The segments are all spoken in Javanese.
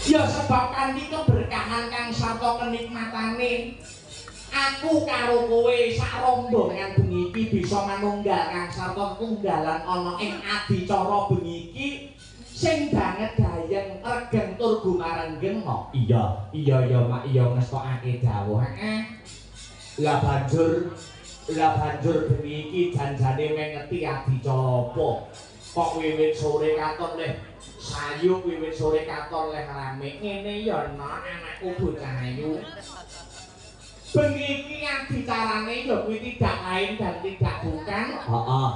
Ya sebab kanthi keberkahan kang sarta kenikmatane aku karo kowe sak rombongan bengi iki bisa manunggal kang sarta tunggalan ana ing adicara bengi iki sing banget gayeng regeng tur gumarenggeng no. Iya ya mak iya ngestokake dawuh. Lah banjur bengi iki janjane mengeti adicara apa? Kok wiwit sore katon leh sayu wiwit sore katon leh rame ngene ya no anakku bocah ayu. Bengi iki adicarane ya kuwi tidak lain dan tidak bukan. Heeh.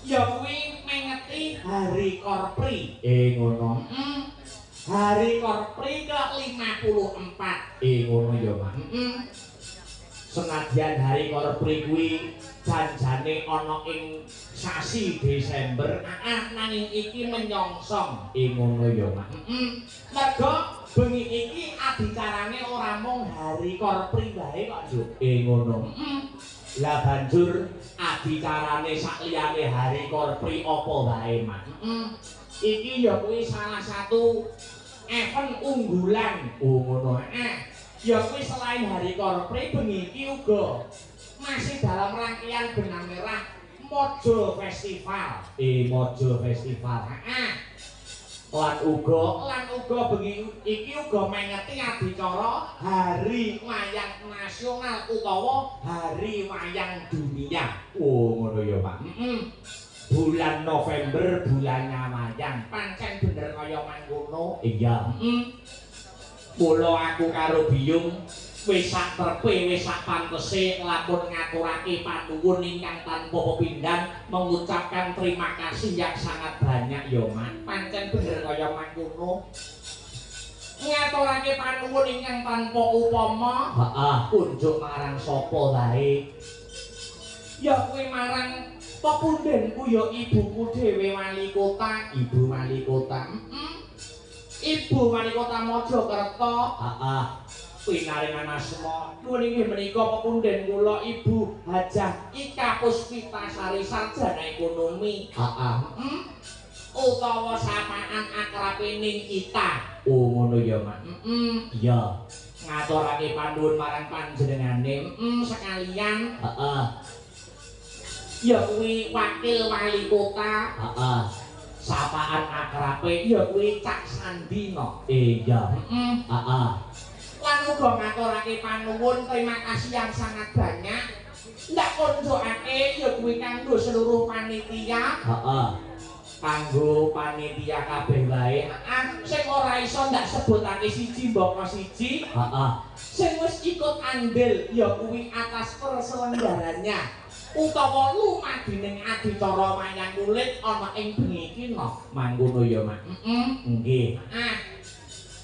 Ya kuwi mengeti Hari Korpri. Ngono. Hari Korpri ke-54. Ngono ya, Mak. Senadyan Hari Korpri kuwi janjane ana ing sasi Desember, nanging iki menyongsong. Ngono ya, Mak. Mergo bengi iki adicarane ora mung Hari Korpri wae kok, Juk. Ngono. Lah banjur adicarane sakliyane Hari Korpri apa wae, Mak. Iki ya kuwi salah satu event unggulan. Ngono. Ya kuwi selain Hari Korpri bengi iki uga masih dalam rangkaian benang merah Mojo Festival. Mojo Festival. Lan uga bengi iki uga mengeti adicara Hari Wayang Nasional utawa Hari Wayang Dunia. Ngono ya, Pak. Bulan November bulannya wayang. Pancen bener kaya mangkono. Iya. Mula aku karo Biyung wis sak trepe wis sak pantese lapun ngaturake panuwun ingkang tanpa pepindhan mengucapkan terima kasih yang sangat banyak ya Mak. Pancen bener kaya mangkono. Ngaturake panuwun ingkang tanpa upama. Kunjuk marang sapa wae. Ya kuwi marang pepundenku ya ibuku dhewe wali kota, Ibu Wali Kota. Ibu Wali Kota Mojokerto. Pinaringan asma nuwun inggih menika pepunden kula Ibu Hajah Ika Puspitasari sarjana ekonomi. Utawa sapaan akrabe ning kita. Ngono ya, Mak. Iya. Ngaturake panuwun marang panjenengane sekalian. Ya kuwi wakil wali kota. Sapaan akrabe ya kuwi Cak Sandino. Iya. Lan uga ngaturake panuwun terima kasih yang sangat banyak. Ndak konjokake ya kuwi kanggo seluruh panitia. Kanggo panitia kabeh wae. Sing ora iso ndak sebutake siji mboko siji. Sing wis ikut andil ya kuwi atas perselenggarannya utawa lumadening adicara wayang kulit ana ing bengi iki no. Mangkono ya, Mak. Nggih.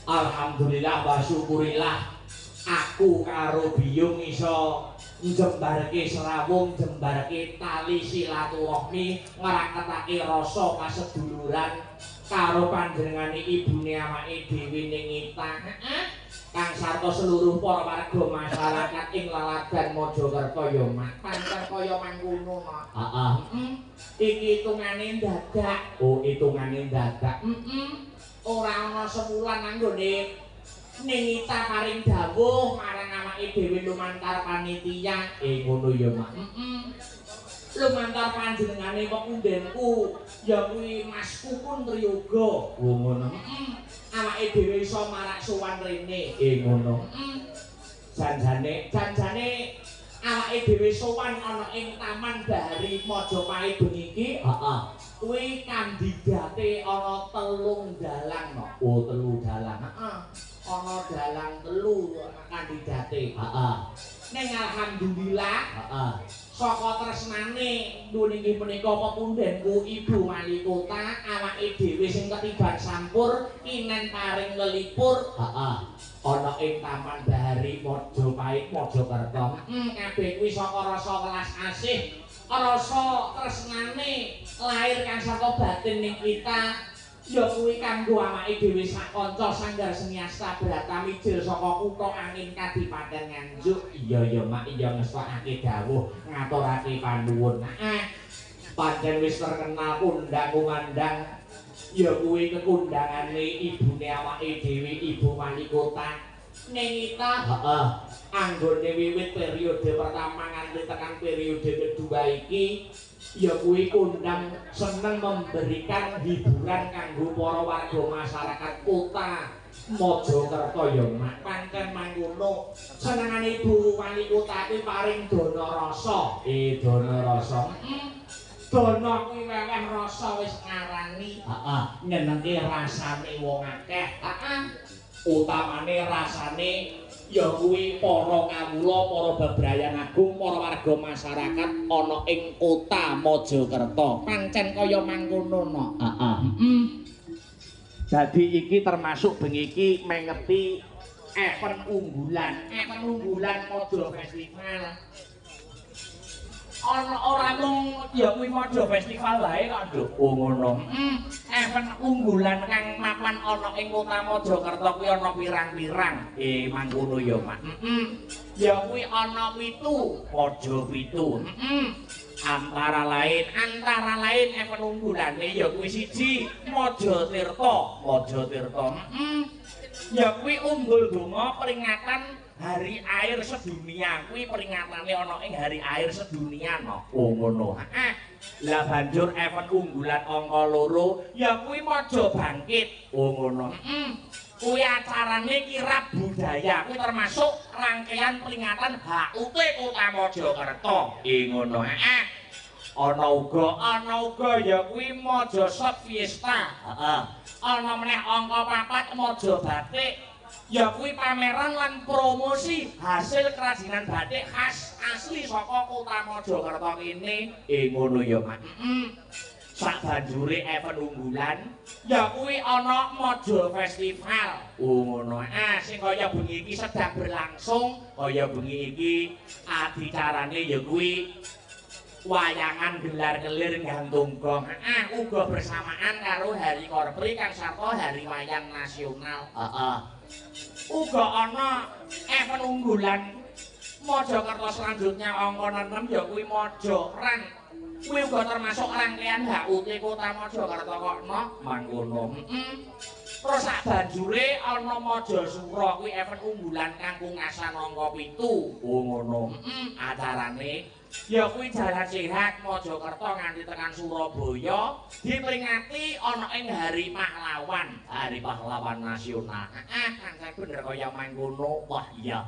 Alhamdulillah wa syukurillah aku karo Biyung iso njembarke serawung, jembarke tali silaturahmi, ngraketake rasa kaseduluran karo panjenengane ibune awake dhewe ning Itang. Kang sarta seluruh para warga masyarakat ing Laladan Mojokerto ya Mak. Pancen kaya mangkono Mak. Iki hitungane dadak. Hitungane dadak. Ora ana semulan anggone ning Ita paring dawuh marang awake dhewe lumantar panitia. Ngono ya Mak. Lumantar panjenengane pepundenku ya kuwi Mas Kukun Triyoga. Ngono. Awake dhewe iso marak sowan rene. Ngono. Janjane awake dhewe sowan ana ing Taman Bahari Majapahit bengi iki. Kuwi kandidate ana 3 dalang no. Telu dalang. Ana dalang 3 kandidate. Ning alhamdulillah. Saka tresnane nuwun inggih menika pepundenku Ibu Wali Kota, awake dhewe sing ketiban sampur kinen paring lelipur. Ana ing Taman Bahari Majapahit Mojokerto. Kabeh kuwi saka rasa welas asih, rasa tresnane lahir kang saka batin ning kita. Ya kuwi kanggo awake dhewe sak kanca Sanggar Seni Asta Bratamijil saka Kutha Angin Kadipaten Nganjuk. Iya ya Mak, iya ngestokake dawuh, ngaturake panuwun. Pancen wis terkenal undang kumandang ya kuwi kekundangane ibune awake dhewe Ibu Wali Kota Nengita heeh anggone wiwit periode pertama nganti tekan periode kedua iki ya kuwi kondang seneng memberikan hiburan kanggo para warga masyarakat kota Mojokerto ya mak pancen mangkono senengane Ibu Wali Kota iki paring dana rasa dana rasa dana kuwi weweh rasa wis ngarani heeh nyenengke rasane wong akeh heeh utamane rasane ya kuwi para kawula para bebrayan agung para warga masyarakat ana ing kota Mojokerto pancen kaya mangkono no heeh dadi iki termasuk bengi iki mengeti event unggulan Mojo Festival ana ora mung ya kuwi Mojo Festival wae kok Nduk ngono event unggulan kang mapan ana ing kota Mojokerto kuwi ana pirang-pirang mangkono ya Mak ya kuwi ana 7 Mojo 7 antara lain event unggulane ya kuwi siji Mojo Tirta ya kuwi unggul donga peringatan Hari Air Sedunia kuwi peringatane ana ing Hari Air Sedunia no ngono lah banjur event unggulan angka 2 ya kuwi Mojo Bangkit ngono kuwi acarane kirab budaya kuwi termasuk rangkaian peringatan HUT Kota Mojokerto ngono ana uga ya kuwi Mojo Shop Fiesta ana meneh angka 4 Mojo Batik ya kuwi pameran lan promosi hasil kerajinan batik khas asli saka kota Mojokerto kene ngono ya Mak sak banjure event unggulan ya kuwi ana Mojo Festival ngono sing kaya bengi iki sedang berlangsung kaya bengi iki adicarane ya kuwi wayangan gelar-gelir nggantung gong uga bersamaan karo Hari Korpri kang sarta Hari Wayang Nasional uga ana event unggulan Mojokerto selanjutnya angka 6 ya kuwi Mojo Rang kuwi uga termasuk rangkaian HUT Kota Mojokerto kok mangkono terus sak banjure ana Mojo Suro kuwi event unggulan kang pungkasan angka 7 ngono acarane ya kuwi jalan sehat Mojokerto nganti tekan Surabaya diperingati ana ing Hari Pahlawan Nasional kan bener kaya mangkono wah iya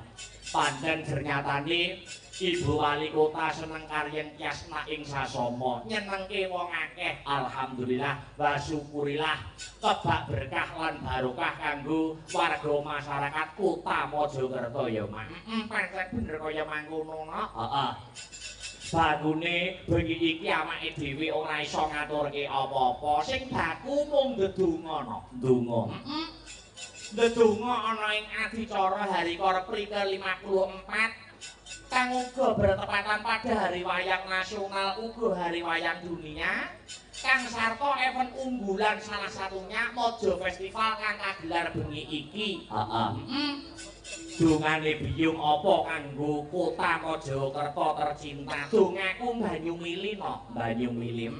pancen ternyatane Ibu Wali Kota seneng karyen Tyasna ing sasama nyenengke wong akeh alhamdulillah wa syukurillah kebak berkah lan barokah kanggo warga masyarakat Kota Mojokerto ya Mak pancen bener kaya mangkono heeh bagune bengi iki awake dhewe ora iso ngaturke apa-apa sing baku mung ndedonga ndedonga ana ing adicara Hari Korpri ke-54 kang uga bertepatan pada Hari Wayang Nasional uga Hari Wayang Dunia kang sarta event unggulan salah satunya Mojo Festival kang kagelar bengi iki dongane biyung apa kanggo kota Mojokerto tercinta dongaku banyu mili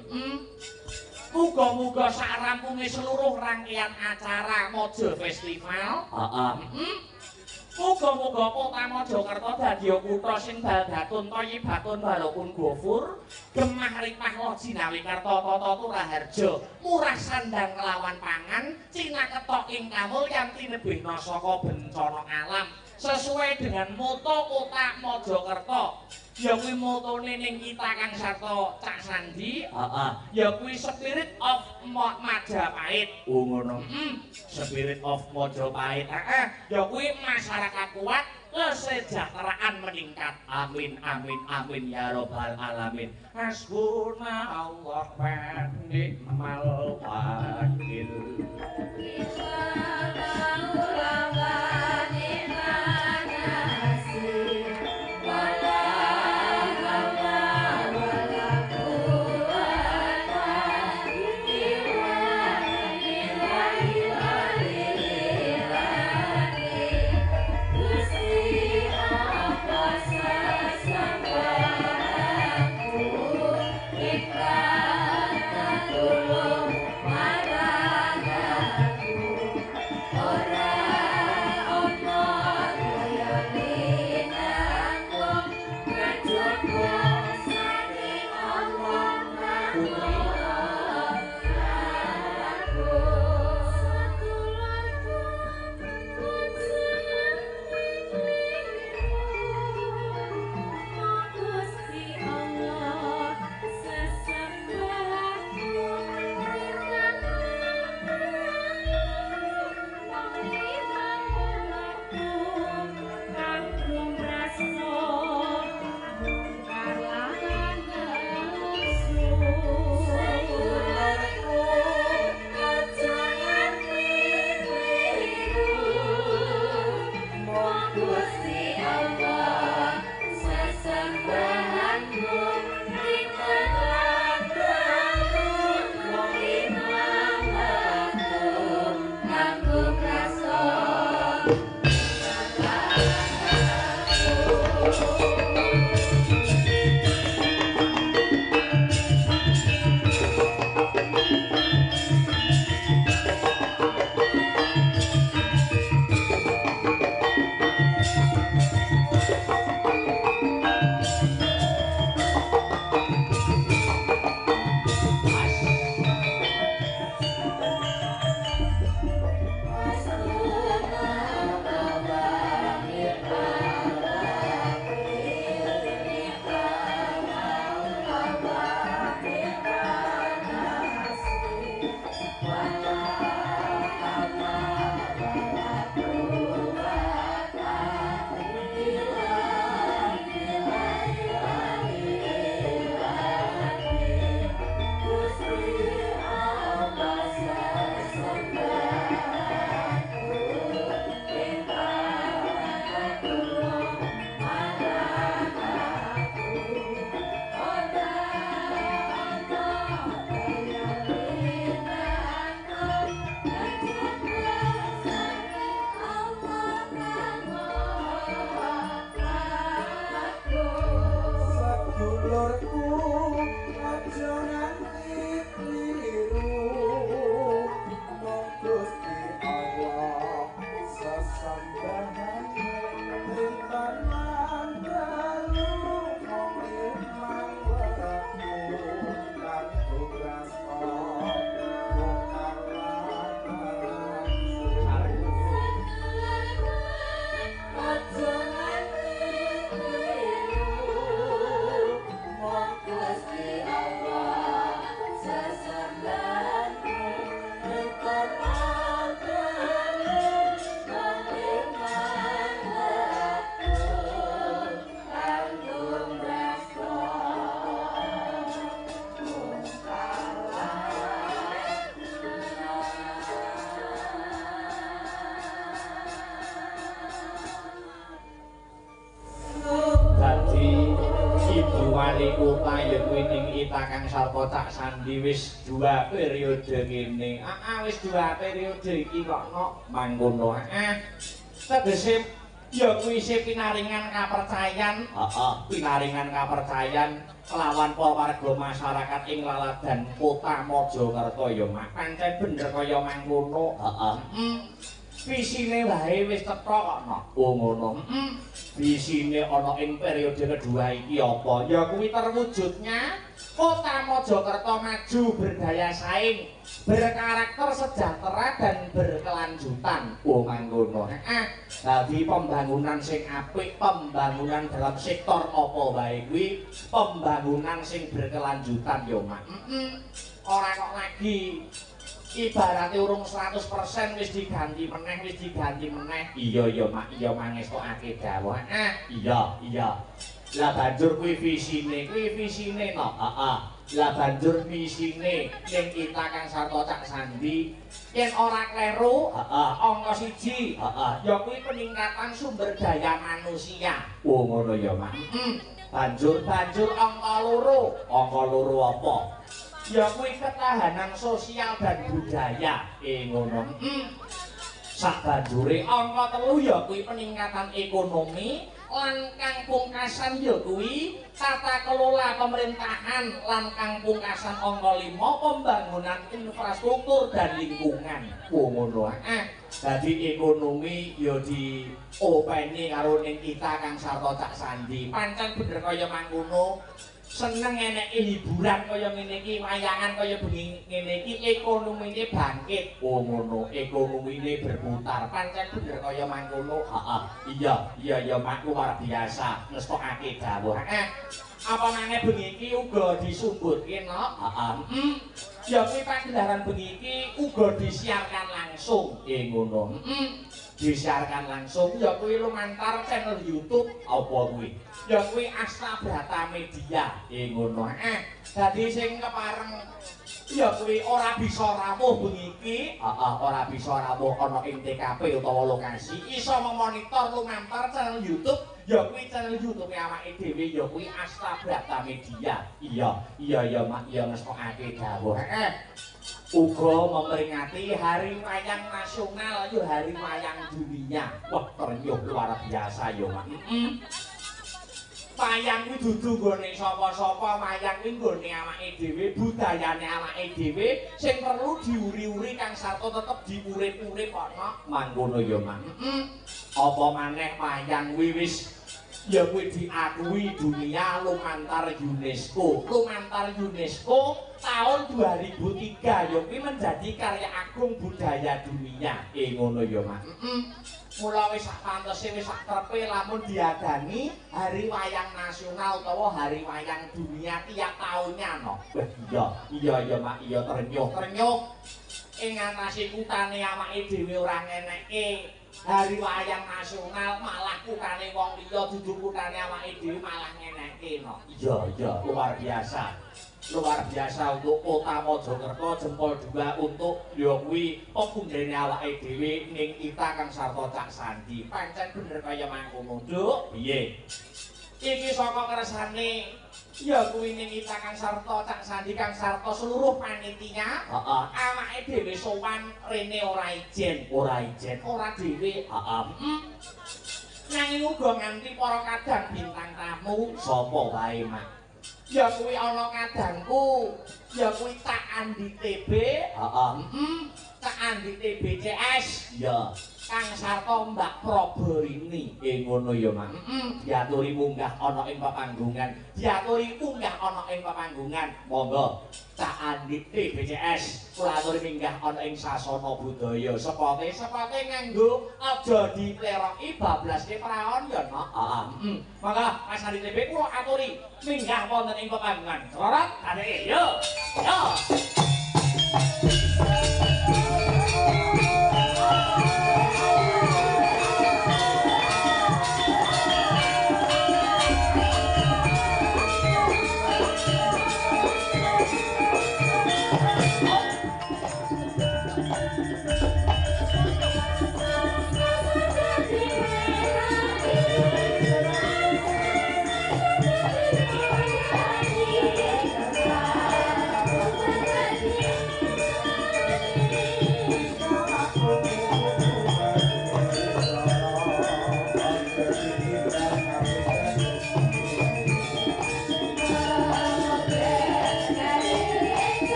muga-muga sak rampunge seluruh rangkaian acara Mojo Festival muga-muga kota Mojokerto dadi kutha sing baldatun thayyibatun walaupun gofur gemah ripah lojinawi karta tata turaharja murah sandang kelawan pangan cinaketok ing kamulyan tinebihna saka bencana alam sesuai dengan moto kota Mojokerto ya kuwi motone ning kita kang sarta Cak Sandi ya kuwi Spirit of Majapahit ngono Spirit of Majapahit ya kuwi masyarakat kuat kesejahteraan meningkat amin amin amin ya robbal alamin hasbunallah wa ni'mal wakil Ikrar tulung marah Wis 2 periode ngene. Wis 2 periode iki kok mangkono. Tegese ya kuwi isih pinaringan kapercayan. Pinaringan kapercayan kelawan para warga masyarakat ing laladan Kota Mojokerto ya mak. Pancen bener kaya mangkono. Visine wae wis cetha kok no. Oh ngono. Visine ana ing periode kedua iki apa? Ya kuwi terwujudnya Kota Mojokerto maju berdaya saing, berkarakter sejahtera dan berkelanjutan. Oh mangkono. Dadi pembangunan sing apik, pembangunan dalam sektor apa wae kuwi, pembangunan sing berkelanjutan yo mak. Ora kok lagi ibaratnya urung 100% wis diganti meneh. Iya ya mak, iya mangestokake dawuh. Iya. Lah banjur kuwi visine no. Lah banjur visine ning kita Kang Sarto Cak Sandi yen ora kleru, angka 1 ya kuwi peningkatan sumber daya manusia. Oh ngono ya mak. Banjur angka 2 apa? Ya kuwi ketahanan sosial dan budaya. Ngono. Sabanjure angka 3 ya kuwi peningkatan ekonomi lan kang pungkasan ya kuwi tata kelola pemerintahan lan kang pungkasan angka 5 pembangunan infrastruktur dan lingkungan. Oh ngono. Dadi ekonomi ya diopeni karo ning kita Kang Sarto Cak Sandi. Pancen bener kaya mangkono. Seneng eneke hiburan kaya ngene iki, wayangan kaya bengi ngene iki ekonomine bangkit. Oh ngono, ekonomine berputar. Pancen bener kaya mangkono. Heeh. Iya mak luar biasa. Ngestokake dawuh. Apa maneh bengi iki uga disumbutke no? Heeh. Ya kuwi pagelaran bengi iki uga disiarkan langsung. Ngono. Disiarkan langsung ya kuwi lumantar channel YouTube apa kuwi? Ya kuwi Asta Brata Media. Ngono. Dadi sing kepareng ya kuwi ora bisa rawuh bengi iki, ora bisa rawuh ana ing TKP utawa lokasi, iso memonitor lumantar channel YouTube, ya kuwi channel YouTube awake dhewe ya kuwi Asta Brata Media. Iya Mak, ya ngestokake dawuh. Uga memperingati Hari Wayang Nasional, ya Hari Wayang Dunia. Wah, ternyuh luar biasa ya Mak. Wayang kuwi dudu nggone sapa-sapa, wayang kuwi nggone awake dhewe, budayane awake dhewe sing perlu diuri-uri Kang Sarto tetep diurip-urip ana mangkono ya Mak. Apa maneh wayang kuwi wis ya kuwi diakui dunia lumantar UNESCO. Lumantar UNESCO tahun 2003 ya kuwi menjadi karya agung budaya dunia. Ngono ya Mak. Mula wis sak pantese wis sak trepe lamun diadani Hari Wayang Nasional utawa Hari Wayang Dunia tiap tahunnya no. Iya Mak, iya ternyuh. Ing atase kutane awake dhewe ora ngeneke Hari Wayang Nasional, malah kutane wong liya dudu kutane awake dhewe malah ngeneke no. Iya, luar biasa. Luar biasa untuk Kota Mojokerto, jempol 2 untuk ya kuwi pepundhene awake dhewe ning kita Kang Sarto Cak Sandi. Pancen bener kaya mangkono, Nduk. Piye? Iki saka kersane ya kuwi ning kita Kang Sarto Cak Sandi, Kang Sarto seluruh panitia. Awake dhewe sowan rene ora ijen, ora dhewe. Nanging uga nganti para kadang bintang tamu sapa wae Mak. Ya kuwi ana kadangku, ya kuwi Tak Andi TB, Tak Andi TBCS, ya Kang Sarto Mbak Proberini. Ngono ya Mak. Diaturi munggah ana ing pepanggungan, monggo Tak Andi TBCS kula aturi minggah ana ing sasana budaya. Sepote nganggo aja diteroki bablaske praon ya Nak. Monggo Mas Andi TB kula aturi minggah wonten ing pepanggungan. Selorot kadeke yo.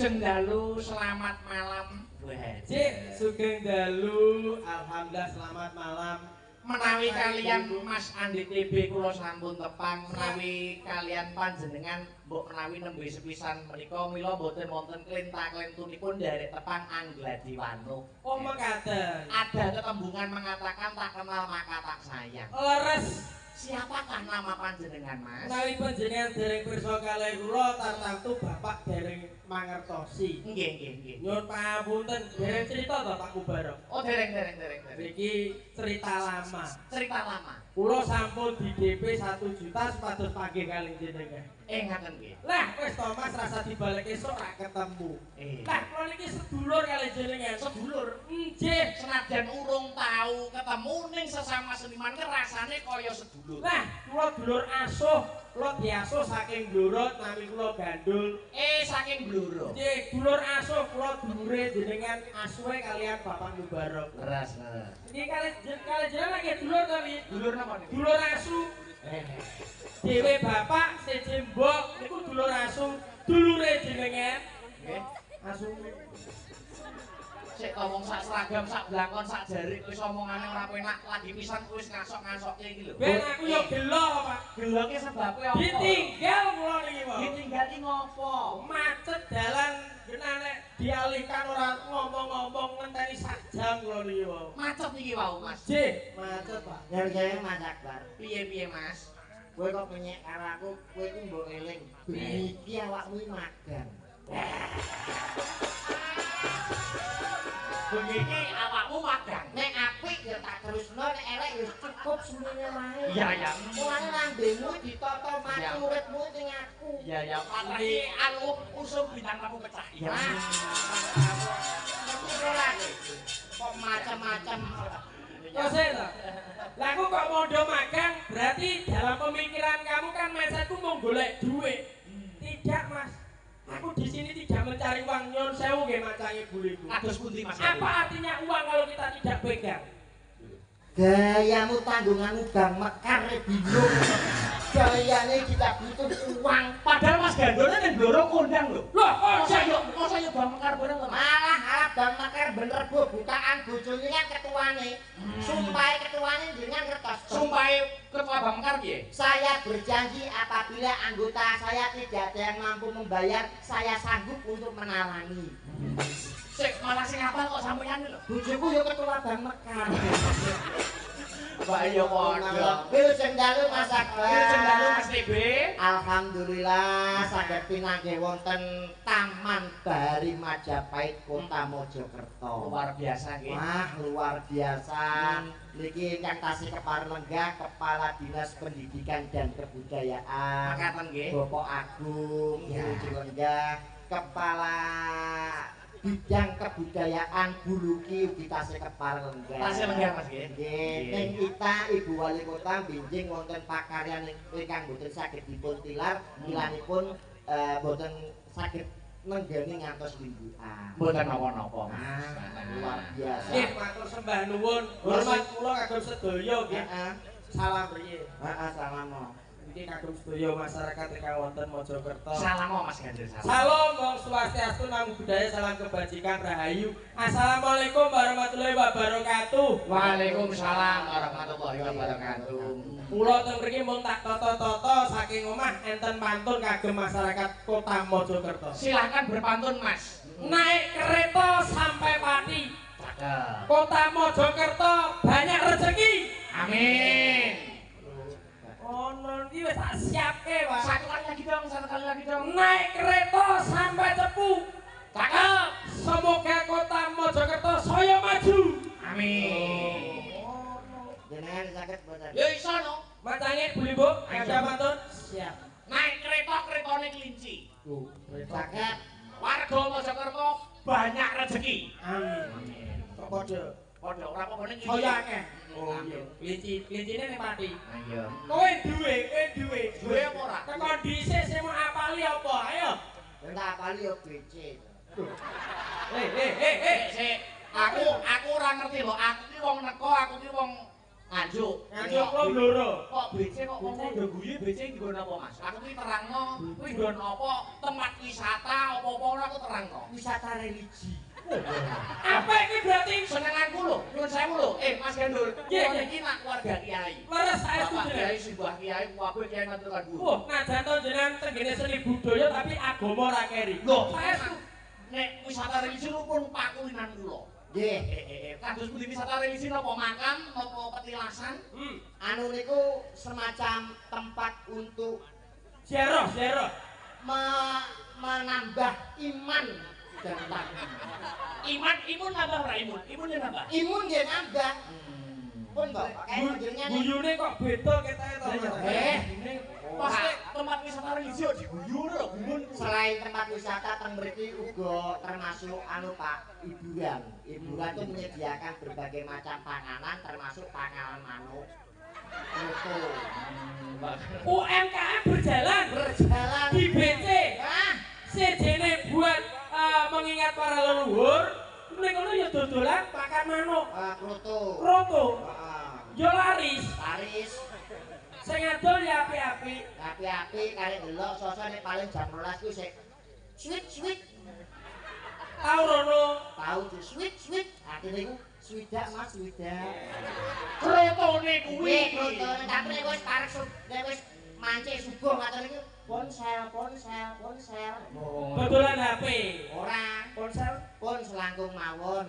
Wilujeng dalu selamat malam. Cik, sugeng dalu. Alhamdulillah selamat malam. Menawi kalian Mas Andi TB kula sampun tepang, menawi kalian panjenengan mbok menawi nembe sepisan menika mila boten wonten klinta-klintunipun nderek tepang Angladi Wanu. Oh mekaten. Ada tetembungan mengatakan tak kenal maka tak sayang. Leres. Siapakah nama panjenengan, Mas? Menawi panjenengan dereng pirsa kalih kula tartamtu Bapak dereng mangertosi. Nggih. Nyuwun pangapunten, dereng cerita to Pak Mubarok. Oh, dereng. Iki cerita lama. Cerita lama. Kula sampun di DP 1 juta supados panggih kalih jenengan. Ngaten nggih. Lah wis to Mas rasa dibalik esuk ra ketemu. Lah kula niki sedulur kalih jenengan. Sedulur. Nggih, Senajan urung tahu ketemu ning sesama seniman ke rasane kaya sedulur. Nah, kula dulur asuh, kula diasuh saking Blorot nami kula Gandul. Saking Bloro. Nggih, dulur asuh kula dulure jenengan asuhe kalian Bapak Mubarok. Leres. Iki kalih jenengan nggih dulur to niki? Dulur napa niku? Dulur asuh. Dewe bapak seje mbok niku dulur asuh, dulure jenengan. Nggih. Asuh. Sik ngomong sak seragam, sak blangkon, sak jarik wis omongane ora penak, lagi pisan wis ngasok-ngasokke iki lho. Ben aku yo gelo, Pak. Geloke sebabe apa? Ditinggal kula niki, Pak. Ditinggal ki ngopo? Macet dalan genane dialihkan ora ngomong-ngomong ngenteni sak jam kula niki, Pak. Macet iki wau, Mas. Nggih, macet, Pak. Jare-jare Mas Akbar. Piye Mas? Kowe kok penyek karo aku, kowe ku mbok eling. Iki awakmu magang. Bengi awakmu magang. Nek apik ya tak terusno, nek elek ya cukup semene wae. Iya. Mulane lambemu ditata mati uripmu ning aku. Iya. Patrih anu usum bintang tamu pecah. Iya. Kok macam-macam. Kose to. Lah aku kok mondo magang, berarti dalam pemikiran kamu kan mindsetku mau golek duit. Tidak, Mas. Aku di sini tidak mencari uang, nyon sewu nggih macange buliku. Kados pundi Mas? Apa artinya uang kalau kita tidak pegang? Gayamu tanggunganmu bang mekar bingung. Gayane kita butuh uang. Padahal Mas Gandone ning Bloro kondang lho. Loh, Masa yo bang mekar bareng to, Mas? Malah harap bang mekar bener bu bukaan bojone kan ketuane. Sumpahe ketuane jenengan ngertos. Sumpahe ketua bang mekar piye? Saya berjanji apabila anggota saya tidak ada yang mampu membayar, saya sanggup untuk menalangi. Sik malah sing apal kok sampeyan lho. Bojoku yo ketua bang mekar. Pak yo padha. Wilujeng dalu Mas Akbar. Wilujeng dalu Mas TB. Alhamdulillah saged pinanggih wonten Taman Bahari Majapahit Kota Mojokerto. Luar biasa nggih. Wah, luar biasa. Niki ingkang tasih keparenggah Kepala Dinas Pendidikan dan Kebudayaan. Makaten nggih. Bapak Agung Wilujeng lenggah Kepala Bidang Kebudayaan Buluki ugi tasih keparenggah. Tasih lenggah Mas nggih. Nggih, ning kita Ibu Wali Kota benjing wonten pakaryan ingkang boten saged dipun tilar, tilanipun boten saged nenggani ngantos limbukan. Mboten napa-napa. Luar biasa. Nggih, matur sembah nuwun. Hormat kula kagem sedaya nggih. Heeh. Salam riyin. Heeh, salam. Iki kagem sedaya masyarakat ingkang wonten Mojokerto. Salam Mas Ganjar. Salam Om Swastiastu, Namo Buddhaya, salam kebajikan rahayu. Assalamualaikum warahmatullahi wabarakatuh. Waalaikumsalam warahmatullahi wabarakatuh. Kula teng mriki mung tak toto-toto saking omah enten pantun kagem masyarakat Kota Mojokerto. Silahkan berpantun Mas. Naik kereta sampai Pati. Cakep. Kota Mojokerto banyak rezeki. Amin. Oh, nanti wis tak siapke, Pak. Satu kali lagi dong. Naik kereta sampai Cepu. Cakep. Semoga Kota Mojokerto saya maju. Amin. Jenengan saged boten? Yo iso no. Macange buli, Bu. Ada pantun? Siap. Naik keretane kelinci. Tuh, Saged. Warga Mojokerto banyak rezeki. Amin. Kok padha? Padha ora apa ning Saya akeh. Oh iya. Klincine ning Pati. Ayo. Kowe duwe. Duwe apa ora? Teko dhisik sing mau apali apa? Ayo. Enggak apali yo BC. Sik. Aku ora ngerti lho. Aku ki wong neko, aku ki wong Nganjuk. Nganjuk lo loro. Kok BC kok ngomong do guyu BC nggon apa Mas? Aku iki terangno kuwi nggon apa tempat wisata apa-apa ora aku terangno. Wisata religi. Apa iki berarti Senenganku lho, nyuwun sewu lho. Mas Gandul, Nggih, kula nggih. iki nak keluarga kiai. leres saestu Bapak jenengan? kiai simbah kiai kabeh kiai ngaturkan guru. Wah, najan to jenengan tenggene seni budaya tapi agama ora keri. Lho, Saestu. nek wisata religi lu pun pakulinan kula. Nggih. Kados pundi wisata religi napa makam, napa petilasan? Anu niku semacam tempat untuk Ziarah, ziarah. menambah iman dan takwa. Imun nambah ora imun? Imun ya nambah. Imun nggih nambah. Pun to, kayak jenengan iki. Guyune kok beda ketoke to. Mas? Pasti tempat wisata religi yo diguyu lho, gumun. Selain tempat wisata teng mriki uga termasuk anu Pak, hiburan. Hiburan itu menyediakan berbagai macam panganan termasuk panganan manuk. Itu. UMKM berjalan Berjalan di BC. Ah, Sejene buat mengingat para leluhur, ning kono ya dodolan pakan manuk. kroto. Roto, Heeh. yo laris. Paris, Sing adol ya api-api. api-api kali delok sosone paling jam 12 ku sik sweet. Tau rono. Tahu di sweet. Artine iku swidak Mas, swidak. Krotone kuwi. Kuwi kroto tapi nek wis parek nek wis mancing subuh ngaten iki ponsel. Dodolan HP. Ora, Ponsel. pun selangkung mawon.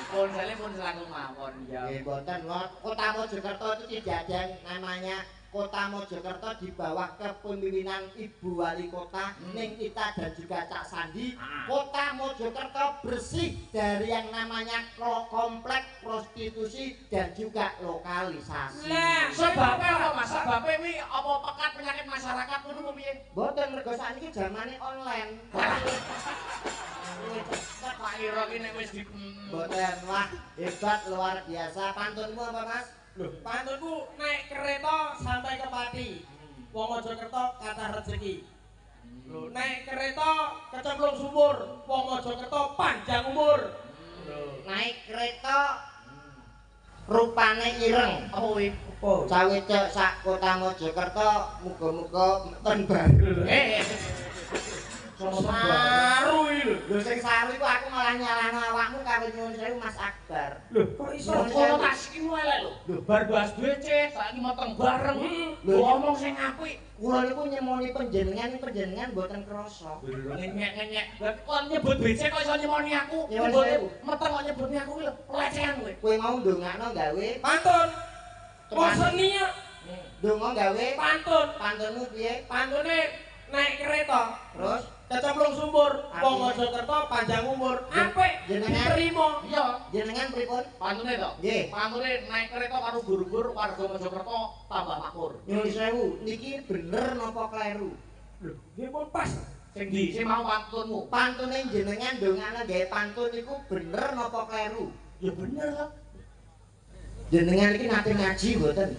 Ponsele pun selangkung mawon ya. Nggih mboten Kota Mojokerto itu tidak ada yang namanya Kota Mojokerto di bawah kepemimpinan Ibu Wali Kota Ning Ita dan juga Cak Sandi. Kota Mojokerto bersih dari yang namanya komplek prostitusi dan juga lokalisasi. Lah, Sebabnya apa Mas? Sebabnya kuwi apa pekat penyakit masyarakat ngono piye? Mboten mergo sakniki zamane online. Pak Iro ki nek wis di Mboten wah hebat luar biasa. Pantunmu apa Mas? Loh, pantunku naik kereta sampai ke Pati. Wong Mojokerto kata rezeki. Loh, naik kereta kecemplung sumur. Wong Mojokerto panjang umur. Naik kereta rupane ireng. apa kuwi? Apa? Cawecek sak Kota Mojokerto muga-muga meten baru. Saru iki lho. Lho sing saru iku aku malah nyalahno awakmu karo nyuwun sewu Mas Akbar. Loh, kok iso? Kok tas iki elek lho. Lho bar bahas BC, saiki meteng bareng. Lho ngomong sing apik. Kula niku nyemoni panjenengan mboten krasa. Ngenyek-ngenyek. Lah kok nyebut BC kok iso nyemoni aku? Nyemoni Nyebut aku. meteng kok nyebutnya aku kuwi lho. Pelecehan kowe. Kowe mau ndongakno gawe Pantun. Wong seni ya ndonga gawe pantun. pantunmu piye? Pantune naik kereta. Terus Kecemplung sumur. Wong Mojokerto panjang umur. Apik Jenengan- diterima. Iya. jenengan pripun? Pantune to? Nggih. Pantune naik kereta karo gur-gur warga Mojokerto tambah makmur. Nyuwun sewu, niki bener napa kleru? Loh, nggih pun pas. Sing ndi? Sing mau pantunmu. Pantune jenengan ndongakno gawe pantun niku bener napa kleru? Ya bener lah. Jenengan iki nate ngaji mboten?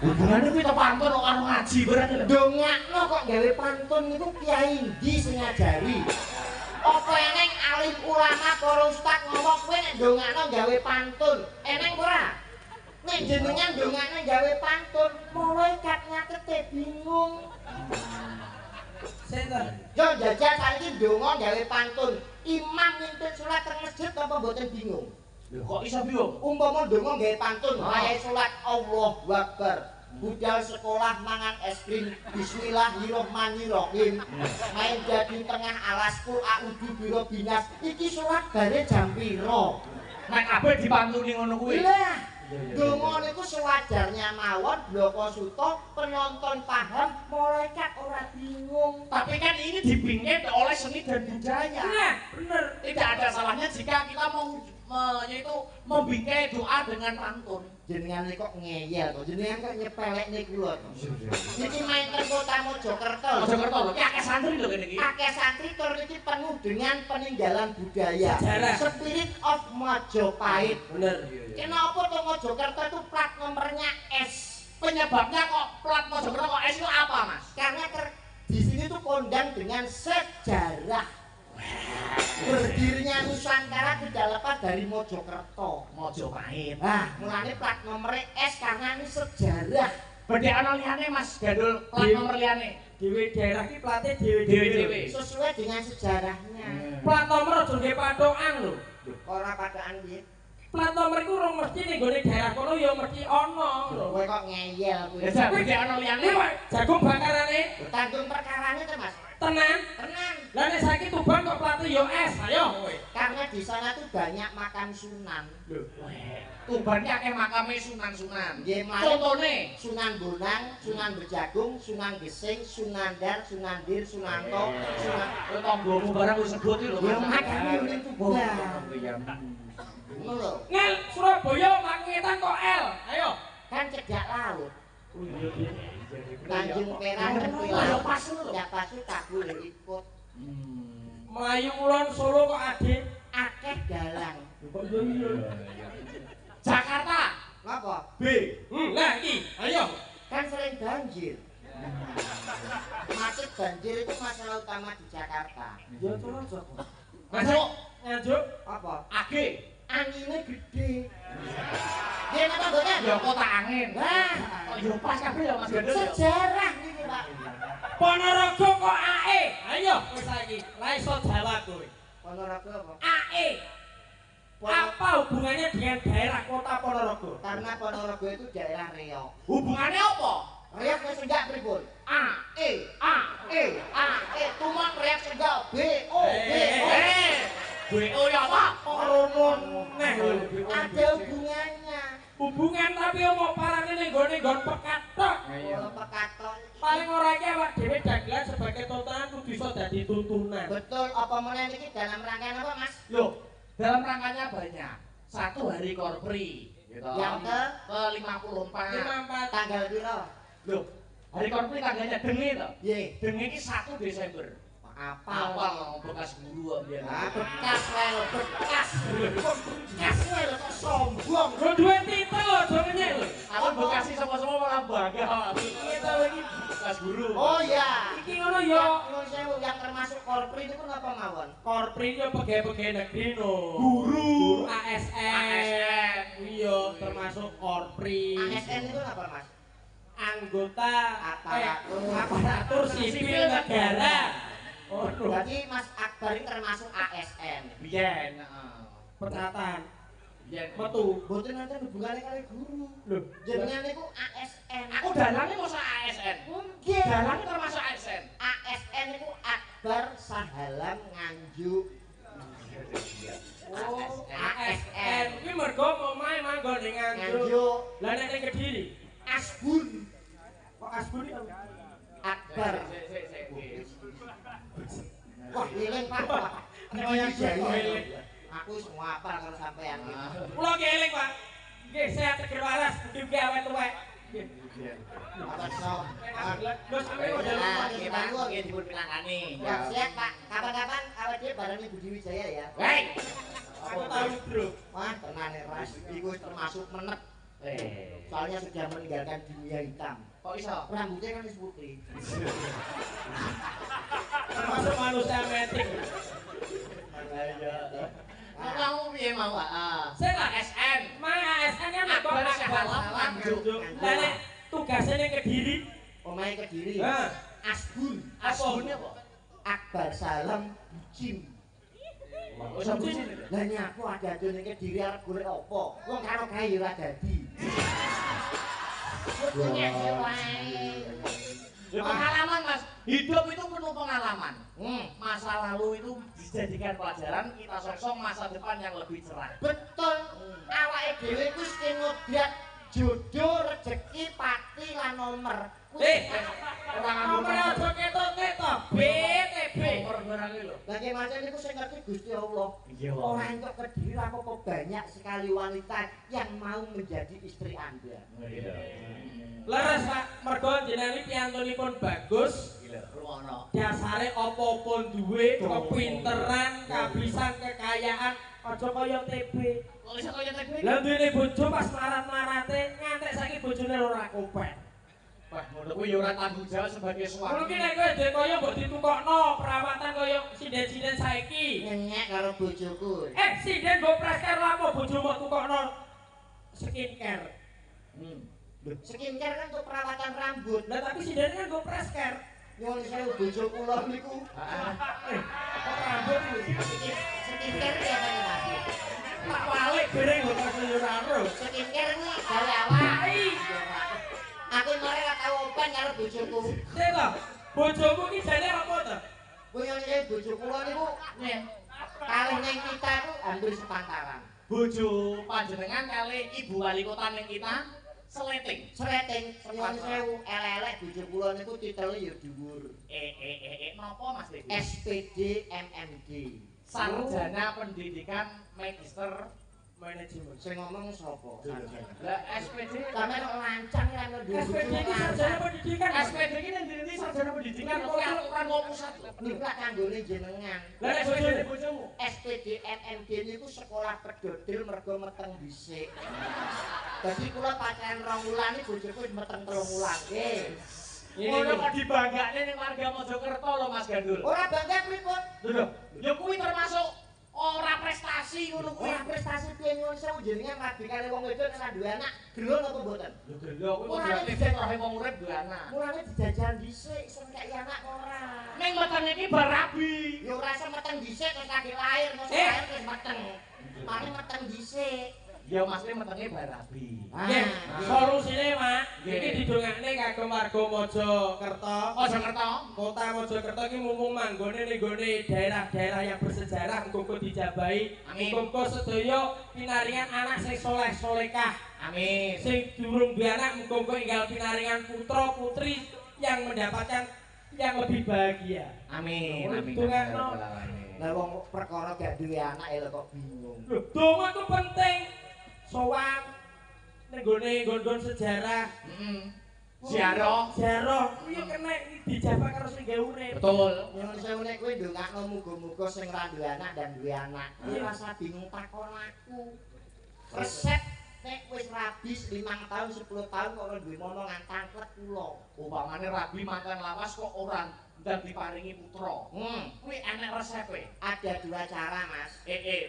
Hubungane kuwi to pantun kok karo ngaji berarti lho. Ndongakno kok gawe pantun niku kiai ndi sing ngajari? Apa eneng alim ulama para ustaz ngomong kowe nek ndongakno gawe pantun? Eneng ora? Nek jenengan ndongakno gawe pantun, malaikat nyatete bingung. Sinten? Yo jajal saiki ndonga gawe pantun. Imam mimpin salat teng masjid apa mboten bingung? Lho kok iso bingung? Umpama ndonga gawe pantun, wayahe salat Allahu Akbar. Budal sekolah mangan es krim, bismillahirrahmanirrahim. Main jadi tengah alas kul a'udzu biro binas. Iki salat bare jam piro? Nek kabeh dipantuni ngono kuwi. Lah, donga niku sewajarnya mawon, bloko suto, penonton paham, malaikat ora bingung. Tapi kan ini dibingkai oleh seni dan budaya. Nah, bener. Tidak ada salahnya jika kita mau yaitu membingkai doa dengan pantun. Jenengan iki kok ngeyel to, jenengan kok nyepelekne kula to. Iki main teng Kota Mojokerto. Mojokerto lho, ki akeh santri lho kene iki. Akeh santri tur iki penuh dengan peninggalan budaya. Sejarah. Spirit of Majapahit. Bener. Kenapa tuh Mojokerto itu plat nomornya S? Penyebabnya kok plat Mojokerto kok S itu apa, Mas? Karena di sini tuh kondang dengan sejarah. Berdirinya Nusantara tidak lepas dari Mojokerto. Mojopahit. Nah, mulane plat nomornya S karena ini sejarah. Berarti ana liyane Mas Gandul plat nomor liyane. Dewe daerah ki plate dewe. Sesuai dengan sejarahnya. Plat nomor aja nggih patokan lho. Ora padaan piye? Plat nomor iku rong mesti ning gone daerah kono ya mesti ana lho. Kowe kok ngeyel kuwi. Ya berarti ana liyane. Iki jagung bakarane Tanggung perkarane to, Mas. tenan. Tenang. Lah nek saiki Tuban kok plate ya S, ayo kowe. Karena di sana tuh banyak makam sunan. Lho, Tuban ki akeh makame sunan-sunan. Nggih, Mas. Contone Sunan Bonang, Sunan Bejagung, Sunan Gesing, Sunan Dar, Sunan Bir, Sunanto, Sunan tanggomu barang wis sebut iki lho. Ya makane ning Tuban. Ngono lho. Ngel Surabaya Mangetan kok L. Ayo. Kan cedhak laut. Oh iya iya. Tanjung Perak tepi laut. Ya pasti tak boleh ikut. Melayu Kulon Solo kok Ade. Akeh dalang. Kok iya iya. Jakarta. Ngapa? B. Lah iki, ayo. Kan sering banjir. Macet banjir itu masalah utama di Jakarta. Ya terus apa? Masuk. Nganjuk. Apa? AG. Anginnya gede. Dia apa boten? Ya kota angin. Nah, Oh, ya pas kabeh ya Mas Gandul. ya. sejarah ini Pak. Ponorogo kok AE. Ayo wis saiki. Lah iso Jawa kowe. Ponorogo apa? AE. Apa hubungannya dengan daerah kota Ponorogo? Karena Ponorogo itu daerah Riau. Hubungannya apa? Riau wis enggak pripun? A, E, A, E, A, E. Tumon Riau enggak B, O, B, O. BO ya apa? Rono neh lho. Ada hubungannya. Hubungan tapi mau parane ning gone nggon pekat tok. Kalau pekaton. Paling ora iki awak dhewe dagelan sebagai tontonan kudu iso dadi tuntunan. Betul, apa meneh iki dalam rangkaian apa, Mas? Loh, dalam rangkanya banyak. Satu hari korpri, gitu. Yang ke 54. 54 tanggal piro? Loh, hari korpri tanggalnya dengi toh. Ye, Dengi ini 1 Desember. apal. Apal bekas guru ambian. Ah, bekas wae lho, bekas. Bekas wae lho kok sombong. Lho duwe titel lho aja ngenyek lho. Aku bekasi sama-sama malah bangga. Kita lagi Bekas guru. Oh iya. iki ngono ya. Nyuwun sewu yang termasuk korpri itu kenapa mawon? Korpri yo pegawai-pegawai negeri no. Guru. ASN. Iya, termasuk korpri. ASN itu apa, Mas? Anggota Aparatur. aparatur sipil negara. Oh, Berarti Mas Akbar ini termasuk ASN. Biyen, percataan. Biyen. Metu. Boten nanti hubungannya kali guru. Lho, Jenengan niku ASN. Aku dalangnya masa ASN. Nggih. Dalangnya termasuk ASN. ASN itu Akbar Sahalam Nganjuk. oh, ASN. Iki mergo omahe manggon ning Nganjuk. Nganjuk. Lah nek ning Kediri, Asbun. kok Asbun iki? Akbar. Wah, eling Pak. Kaya jaya. Aku semua apa kalau sampean gitu. Kula ki eling, Pak. Nggih, sehat teger waras, mugi-mugi awet tuwek. Apa sok? Lho sampe model Nah, Kita kita lu nggih dipun pilangane. Ya, siap Pak. Kapan-kapan awak dhewe bareng Budi Wijaya ya. Hei. aku tahu, Bro. Wah, tenan ras. Iku termasuk menek. Soalnya sudah meninggalkan dunia hitam. Kok iso? Rambutnya kan wis putih. Termasuk manusia metrik. Kok kamu piye mau, Pak? Saya tak ASN. Mang ASN kan kok Akbar Sahalam Nganjuk. Lah nek tugasnya ning Kediri. Omahe Kediri. Hah. Asbun. Asbunnya apa? Akbar Salam Bucin. Oh, sambucin. Lah ini aku ada ning Kediri arep golek apa? Wong karo kae ya ora dadi. Punya wae. Ya pengalaman Mas, hidup itu penuh pengalaman. Hmm. Masa lalu itu dijadikan pelajaran, kita songsong masa depan yang lebih cerah. Betul. Awake dhewe ku mesti ngobrak jodoh, rezeki, pati lan nomor. Orang Nomor aja ketok-ketok. BTB. nomor barang lho. Lagi macam niku sing ngerti Gusti Allah. Iya. Orang entuk Kediri apa banyak sekali wanita yang mau menjadi istri Anda. Leres Pak, mergo jenengan piyantunipun bagus. Gila, rumono. Dasare apa-apa duwe, kepinteran, kabisan, kekayaan, aja kaya TB. Kok iso kaya TB? Lah duwene bojo pas marat-marate ngantek saiki bojone ora kopet. Wah, Ngono kuwi ya ora tanggung jawab sebagai suami. Mungkin nek kowe dhewe kaya mbok ditukokno perawatan kaya sinden-sinden saiki. Ngenyek karo bojoku. Sinden mbok prasker lapo bojomu tukokno skincare. Skincare kan untuk perawatan rambut. Lah tapi sinden kan mbok prasker. Nyuwun sewu bojo kula niku. Kok rambut iki? Skincare ya kan Mas. Tak balik bareng kok yo ora ero. Skincare kuwi gawe awak. Aku mare ora tau open karo bojoku. Sik to. Bojomu iki jane apa to? Kuwi nyuwun sewu bojo kula niku kalih ning kita ku hampir sepantaran. Bojo panjenengan kali Ibu Wali Kota ning kita seleting. Sreting nyuwun sewu elek-elek bojo kula niku titele ya dhuwur. Napa Mas Dewi? SPD MMD. Sarjana Pendidikan Magister Manajemen. Sing ngomong sapa? Lah SPD Sampeyan kok lancang ya lho SPD iki sarjana pendidikan. SPD iki nang ndi sarjana pendidikan kok aturan ngomong pusat. niku lak kanggone jenengan. Lah nek bojone bojomu SPD MMD niku sekolah pedodil mergo meteng dhisik. Dadi kula pacaran 2 wulan iki bojoku wis meteng 3 wulan. Nggih. ngono kok dibanggakne ning warga Mojokerto lho Mas Gandul. Ora bangga pripun? Lho, ya kuwi termasuk ora prestasi ngono kuwi. Ora prestasi piye nyuwun sewu jenengan rabi kali wong wedok nek duwe anak, gelo napa mboten? Lho gelo kuwi berarti fitrah wong urip duwe anak. Mulane dijajal dhisik sing kaya anak ora. Ning meteng iki barabi. Ya ora iso meteng dhisik terus lagi lahir, mosok lahir terus meteng. Mari meteng dhisik. Ya Mas iki metenge barabi. Nggih, solusine Mak, Nggih. iki didongakne kagem warga Mojokerto. Mojokerto. Kota Mojokerto iki mumpung manggone ning gone daerah-daerah yang bersejarah muga dijabahi. Amin. Muga sedaya pinaringan anak sing soleh solehah. Amin. Sing durung duwe anak muga enggal pinaringan putra putri yang mendapatkan yang lebih bahagia. Amin. Amin. Dongakno. Lah wong perkara gak duwe anak lho kok bingung. Lho, donga ku penting. Sowan ning gone nggon sejarah. Ziarah. Ziarah kuwi yo kena dijabak karo sing gawe urip. Betul. Nyuwun sewu nek kowe ndongakno muga-muga sing ra duwe anak dan duwe anak. Ora usah bingung takon aku. Resep nek wis rabi 5 tahun 10 tahun kok ora duwe momongan tangklet kula. Upamane rabi mantan lawas kok ora ndang diparingi putra. Kuwi enek resepe. Ada 2 cara, Mas.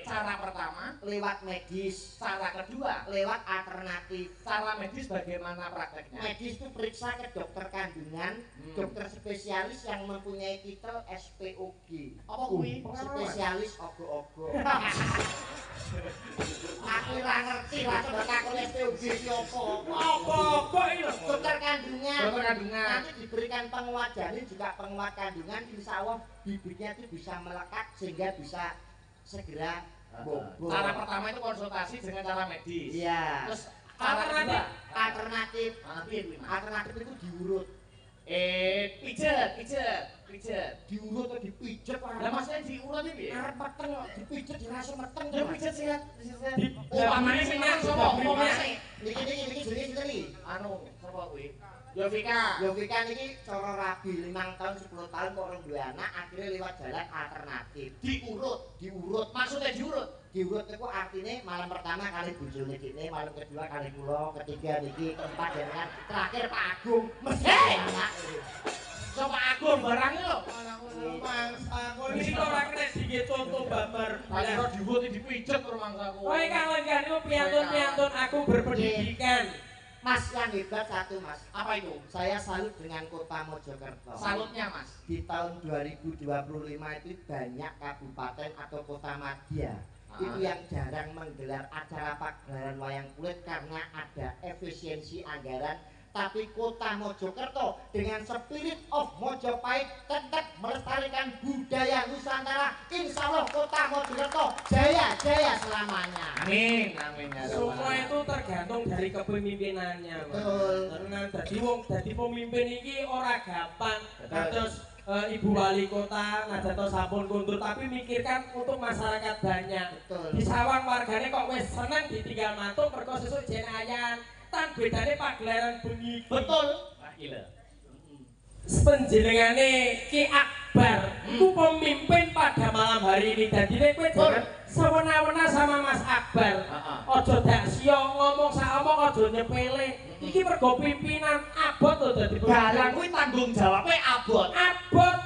Cara pertama Lewat medis, cara kedua, lewat alternatif. cara medis bagaimana prakteknya? Medis itu periksa ke dokter kandungan, dokter spesialis yang mempunyai titel SPOG. Apa kuwi? Spesialis ogo-ogo. Aku ora ngerti lah coba takon SPOG iki apa. Apa iki lho? Dokter kandungan. Dokter kandungan. Nanti diberikan penguat janin juga penguat kandungan, insya Allah bibitnya itu bisa melekat sehingga bisa segera bobo. Cara pertama itu konsultasi dengan cara medis. Iya. Terus cara kedua, Alternatif piye kuwi? alternatif itu diurut. Pijet. Diurut atau dipijet Lah maksudnya diurut iki piye? arep meteng kok dipijet dirasa meteng. Ya pijet sih. Oh, Upamane sing nang sapa? Upamane niki jenenge sinten iki? Anu, sapa kuwi? Yovika. Yovika niki cara rabi 5 tahun 10 tahun kok ora duwe anak akhirnya lewat jalan alternatif. Diurut. Maksudnya diurut. Diurut itu artinya malam pertama kali bojone dikne, malam kedua kali kula, ketiga niki, keempat dengan terakhir Pak Agung. Mesti anak. Coba Agung barang lho. Iki ora kena digetonto babar. Kalau diurut dipijet karo mangsaku. Kowe kang lenggan iku piantun-piantun aku berpendidikan. Mas yang hebat satu Mas. Apa itu? Saya salut dengan Kota Mojokerto. Salutnya Mas. Di tahun 2025 itu banyak kabupaten atau kota madya itu yang jarang menggelar acara pagelaran wayang kulit karena ada efisiensi anggaran. Tapi Kota Mojokerto dengan spirit of Mojopahit tetap melestarikan budaya Nusantara. Insya Allah Kota Mojokerto jaya selamanya. Amin. Semua itu tergantung dari kepemimpinannya. Betul. Karena dadi pemimpin iki ora gampang. Terus Ibu Wali Kota najato sampun kundur tapi mikirkan untuk masyarakat banyak. Betul. Di Sawang wargane kok wis seneng ditinggal mantu mergo sesuk jen ayan. Tan bedane pagelaran bengi. Betul. Wah gila. Penjenengane Ki Akbar iku pemimpin pada malam hari ini. Dadi nek kowe jangan sewena-wena sama Mas Akbar. Ojo dak sio ngomong sak omong ojo nyepele. Iki mergo pimpinan abot to dadi Dalang kuwi tanggung jawabe abot. abot.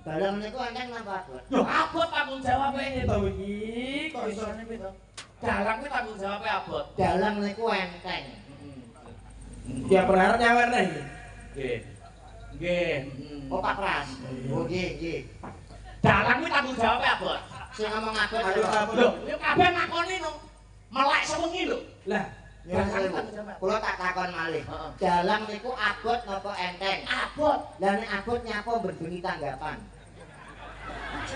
Dalang niku enteng napa abot? Lho, abot tanggung jawabe To iki kok iso ngene to. dalang kuwi tanggung jawabe abot. Dalang niku enteng. Ya berharap nyawer iki. Nggih. Nggih. Oh Pak Pras. Oh nggih, nggih. Dalang kuwi tanggung jawabe abot. Sing ngomong abot. Lho, yo kabeh ngakoni no. Melek sewengi lho. Lah, Ya kula tak takon malih. Dalang niku abot napa enteng? Abot. Lah nek abot nyapa benbengi tanggapan.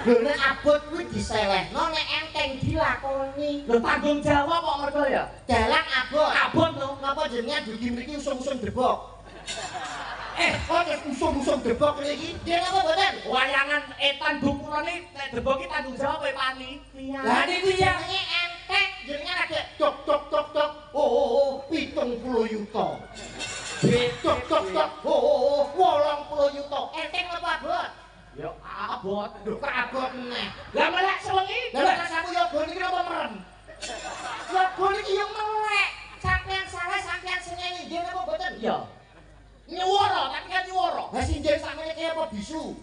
Lho nek abot kuwi diselehno nek enteng dilakoni. Lho tanggung jawab kok mergo ya. Dalang abot. Abot no. Napa jenengan dugi mriki usum-usum debok? Kok usum-usum debok niki? Nggih napa mboten? Wayangan etan dukurane nek debok ki tanggung jawab panitia. Lah niku jenenge enteng, jenengan ada dok dok dok dok. Oh, 70 yuta. Dok dok dok. Oh, 80 yuta. Enteng apa abot? Yo abot. Lho kok abot meneh. Lah melek sewengi. Lah nek samu yoga niki napa merem? Yoga niki yo melek. Sampeyan salah sampeyan sengeni nggih napa mboten? Yo. Nyuwara, tapi kan nyuwara. Lah sinjeng sampeyan kaya apa bisu?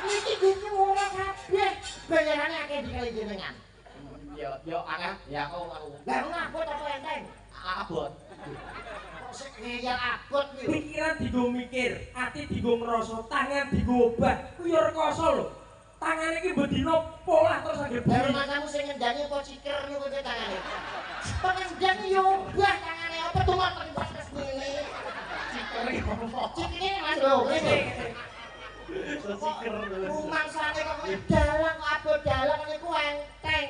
Niki nggih nyuwara kabeh. Bayarane akeh dikali jenengan. Yo akeh ya kok aku. Lah ngono abot apa enteng? Abot. Kok sik ngeyel abot iki. pikiran digo mikir, ati digo ngrasa, tangan digo obah. Ku yo rekoso lho. Tangane iki mbok dino polah terus anggere Baru bunyi. masamu sing ngendani apa ciker niku ke tangane. Pengendang yo obah tangane apa tumor terus ngene. Cikine Mas lho ngene. Sesiker. Rumangsane kok dalang abot dalang niku enteng.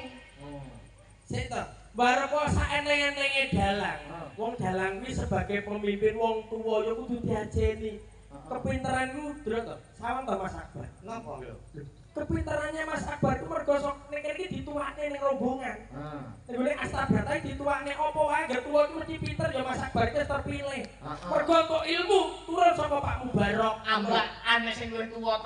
Sik to. Barep kok saeneng-enenge dalang. Wong dalang kuwi sebagai pemimpin wong tuwa ya kudu diajeni. Kepinteran ku ndro to. Sawan to Mas Akbar. Napa? Kepinterannya Mas Akbar ku mergo sok nek iki dituwakne ning rombongan. Nek ngene Astabrata dituwakne apa wae anggere tuwa iki mesti pinter ya Mas Akbar iki terpilih. Mergo entuk ilmu turun saka Pak Mubarok. Ambak aneh sing luwih tuwa